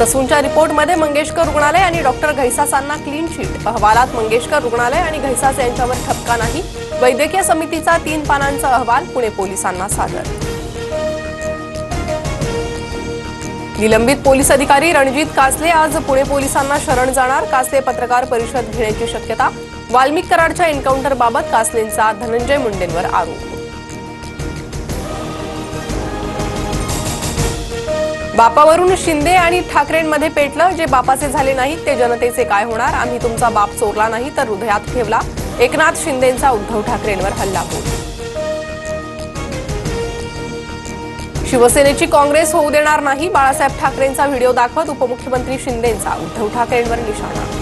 ससूनच्या रिपोर्टमध्ये मंगेशकर रुग्णालय आणि doctor घैसासांना clean chit. अहवालात मंगेशकर रुग्णालय आणि घैसास यांच्यावर ठपका नाही। वैद्यकीय समितीचा 3 पानांचा अहवाल पुणे पोलिसांना सादर। निलंबित पोलीस अधिकारी रणजित कासले आज पुणे पोलिसांना शरण जाणार। कासले पत्रकार परिषद घेण्याची शक्यता। वाल्मिक कराडच्या एन्काउंटरबाबत कासलेंचा धनंजय मुंडेंवर आरोप। बापावरून शिंदे आणि ठाकरेंमध्ये पेटलं। जे बापाचे झाले नाहीत ते जनतेचे काय होणार। आम्ही तुमचा बाप चोरला नाही तर हृदयात ठेवला। एकनाथ शिंदेंचा उद्धव ठाकरेंवर हल्लाबोल। शिवसेनेची काँग्रेस होऊ देणार नाही। बाळासाहेब ठाकरेंचा व्हिडिओ दाखवत उपमुख्यमंत्री शिंदेंचा उद्धव ठाकरेंवर निशाणा।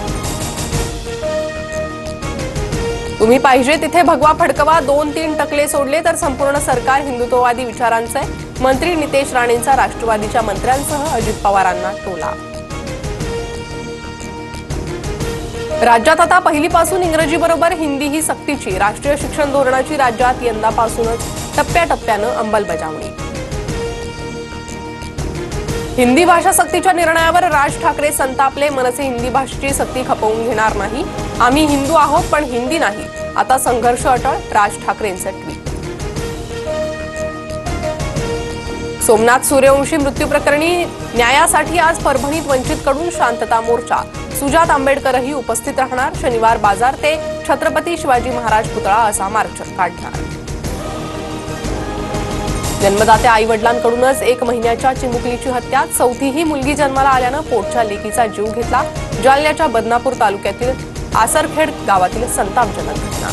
तुम्ही पाहिजे तिथे भगवा फडकवा। 2-3 टकले सोडले तर संपूर्ण सरकार हिंदुत्ववादी विचारांचे। मंत्री नितेश राणेंचा राष्ट्रवादीच्या मंत्र्यांसह अजित पवारांना टोला। राज्यात आता पहिलीपासून इंग्रजीबरोबर हिंदी ही सक्तीची। राष्ट्रीय शिक्षण धोरणाची राज्यात यंदापासूनच टप्प्याटप्प्यानं अंमलबजावणी। हिंदी भाषा सक्तीच्या निर्णयावर राज ठाकरे संतापले। मनसे हिंदी भाषेची सक्ती खपवून घेणार नाही। आम्ही हिंदू आहोत पण हिंदी नाही। आता संघर्ष अटळ। राज ठाकरेंचं ट्विट। सोमनाथ सूर्यवंशी मृत्यू प्रकरणी न्यायासाठी आज परभणीत वंचितकडून शांतता मोर्चा। सुजात आंबेडकरही उपस्थित राहणार। शनिवार बाजार ते छत्रपती शिवाजी महाराज पुतळा असा मार्च काढणार। जन्मदात्या आई वडिलांकडूनच 1 महिन्याच्या चिमुकलीची हत्या। चौथीही मुलगी जन्माला आल्यानं पोटच्या लेकीचा जीव घेतला। जालन्याच्या बदनापूर तालुक्यातील आसरखेड गावातील संतापजनक घटना।